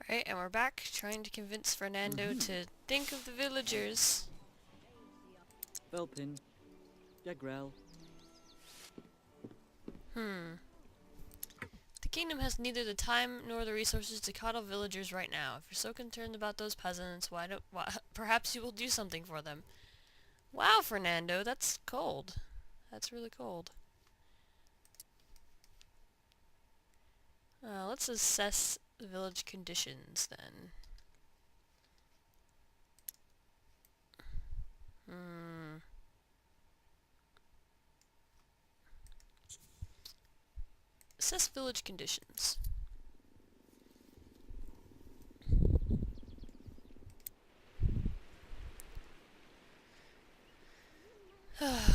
Alright, and we're back trying to convince Fernando to think of the villagers. Velpin, Degrel. The kingdom has neither the time nor the resources to coddle villagers right now. If you're so concerned about those peasants, perhaps you will do something for them. Wow, Fernando, that's cold. That's really cold. Let's assess the village conditions then. Assess village conditions.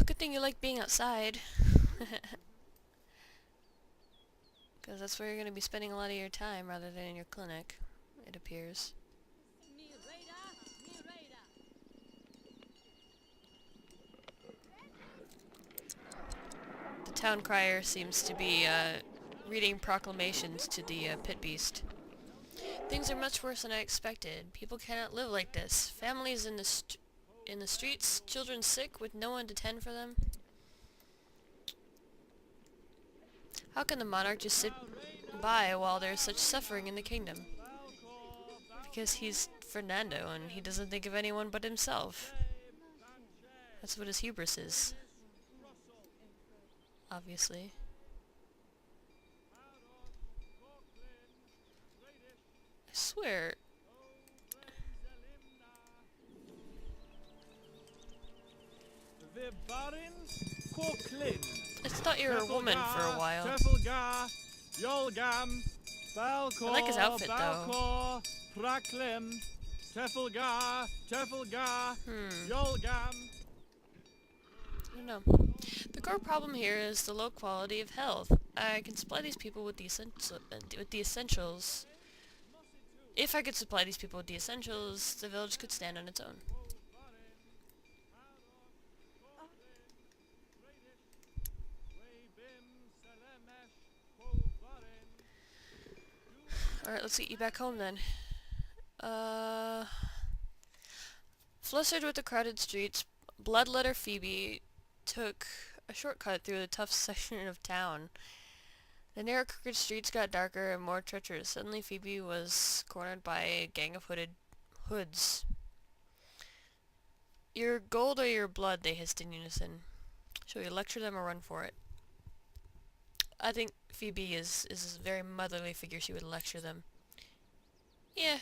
Good thing you like being outside. Because that's where you're going to be spending a lot of your time rather than in your clinic, it appears. The town crier seems to be reading proclamations to the pit beast. Things are much worse than I expected. People cannot live like this. Families in the streets, children sick with no one to tend for them. How can the monarch just sit by while there's such suffering in the kingdom? Because he's Fernando and he doesn't think of anyone but himself. That's what his hubris is. Obviously. I swear. I thought you were a woman for a while. I like his outfit though. I don't know. The core problem here is the low quality of health. I can supply these people with the essentials. If I could supply these people with the essentials, the village could stand on its own. Alright, let's get you back home then. Flustered with the crowded streets, Bloodletter Phoebe took a shortcut through the tough section of town. The narrow crooked streets got darker and more treacherous. Suddenly Phoebe was cornered by a gang of hoods. Your gold or your blood, they hissed in unison. Shall we lecture them or run for it? I think Phoebe is a very motherly figure. She would lecture them. Yeah.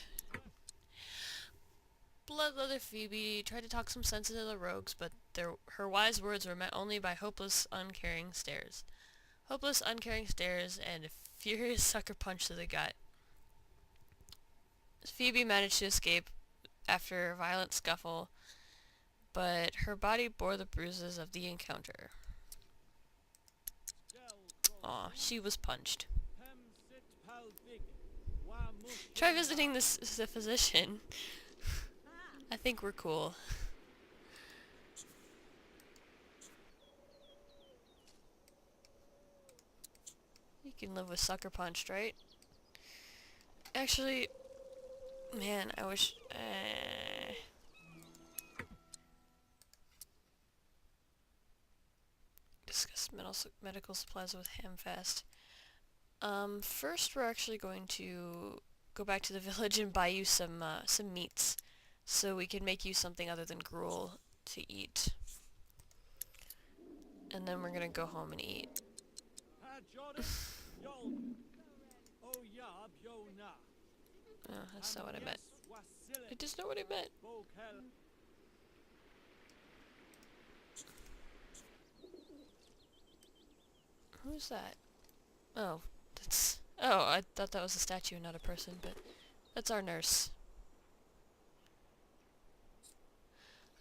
Bloodletter Phoebe tried to talk some sense into the rogues, but her wise words were met only by hopeless, uncaring stares. Hopeless, uncaring stares and a furious sucker punch to the gut. Phoebe managed to escape after a violent scuffle, but her body bore the bruises of the encounter. Aw, she was punched. Try visiting the physician. I think we're cool. You can live with sucker punched, right? Actually, man, I wish... Discuss medical supplies with Hamfast. First we're actually going to go back to the village and buy you some meats, so we can make you something other than gruel to eat. And then we're gonna go home and eat. Oh, that's not what I meant. It is not what I meant. Who's that? Oh, that's... Oh, I thought that was a statue, not a person, but that's our nurse.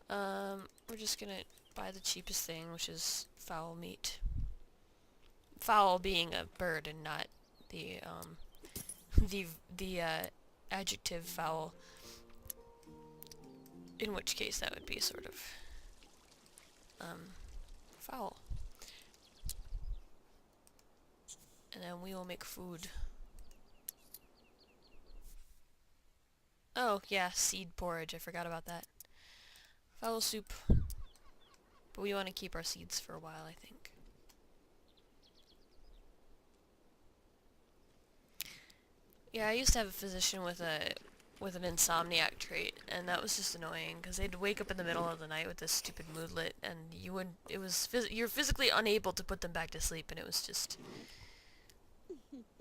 We're just gonna buy the cheapest thing, which is fowl meat. Fowl being a bird and not the, adjective fowl. In which case that would be sort of, foul. And then we will make food. Oh, yeah, seed porridge. I forgot about that. Fowl soup. But we want to keep our seeds for a while, I think. Yeah, I used to have a physician with an insomniac trait, and that was just annoying because they'd wake up in the middle of the night with this stupid moodlet, and you wouldn't. It was you're physically unable to put them back to sleep, and it was just.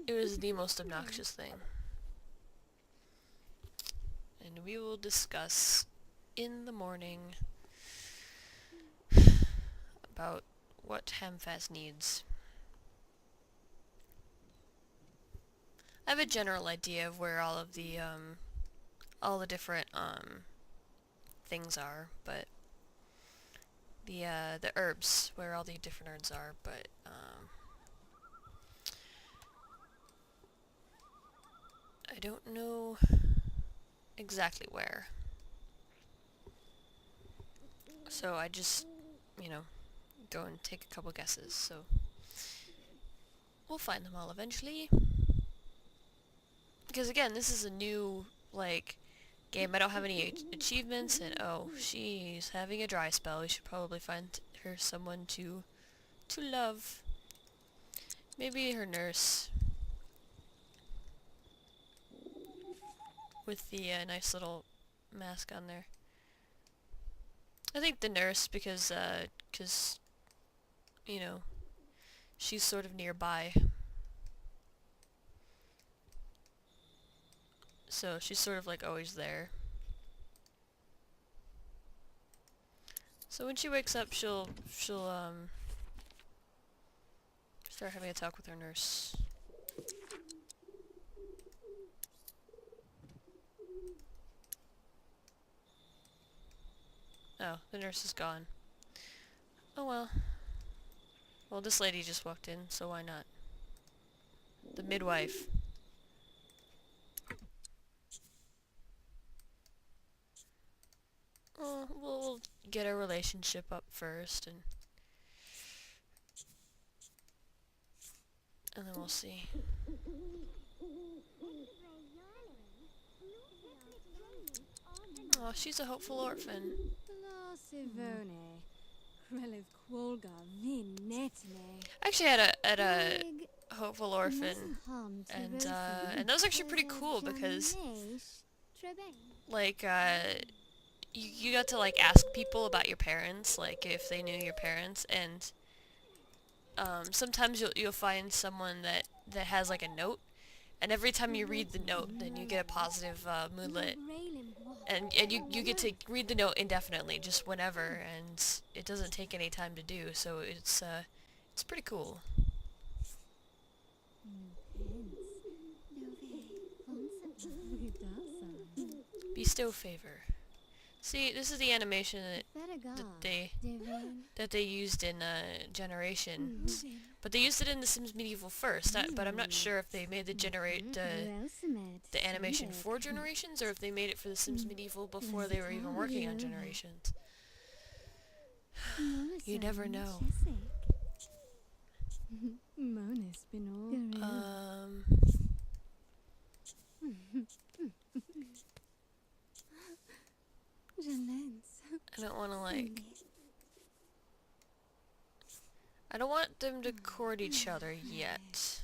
It was the most obnoxious thing. And we will discuss in the morning about what Hamfast needs. I have a general idea of where all the different things are, but the herbs, where all the different herbs are, but I don't know exactly where. So I just, go and take a couple guesses, so we'll find them all eventually. Because again, this is a new, game. I don't have any achievements, and oh, she's having a dry spell. We should probably find her someone to love. Maybe her nurse. With the nice little mask on there. I think the nurse because, she's sort of nearby. So she's sort of always there. So when she wakes up, she'll start having a talk with her nurse. Oh, the nurse is gone. Oh well. Well, this lady just walked in, so why not? The midwife. Oh, we'll get a relationship up first, and then we'll see. Oh, she's a hopeful orphan. I actually had a hopeful orphan, and that was actually pretty cool because you got to ask people about your parents, if they knew your parents, and sometimes you'll find someone that has a note, and every time you read the note, then you get a positive moodlet, and you get to read the note indefinitely, just whenever, and it doesn't take any time to do, so it's pretty cool. Bestow favor. See, this is the animation that they used in Generations, but they used it in The Sims Medieval first. But I'm not sure if they made the animation for Generations, or if they made it for The Sims Medieval before they were even working on Generations. You never know. I don't want to I don't want them to court each other yet.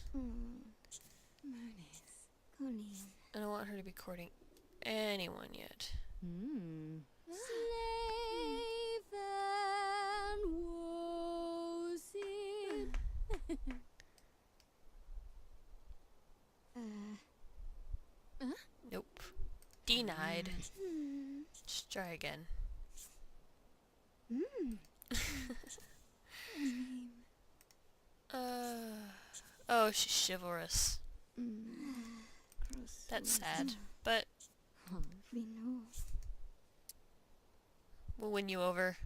I don't want her to be courting anyone yet. Nope. Denied. Just try again. Oh, she's chivalrous. That's sad, but we'll win you over.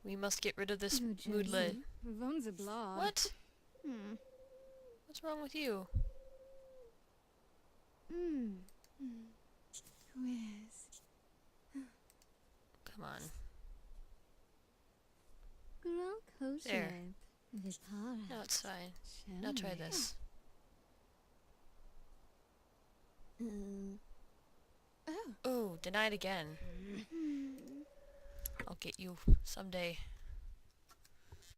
We must get rid of this moodlet. What? What's wrong with you? Come on. There. Vipara. No, it's fine. Now try this. Oh. Oh, denied again. I'll get you someday.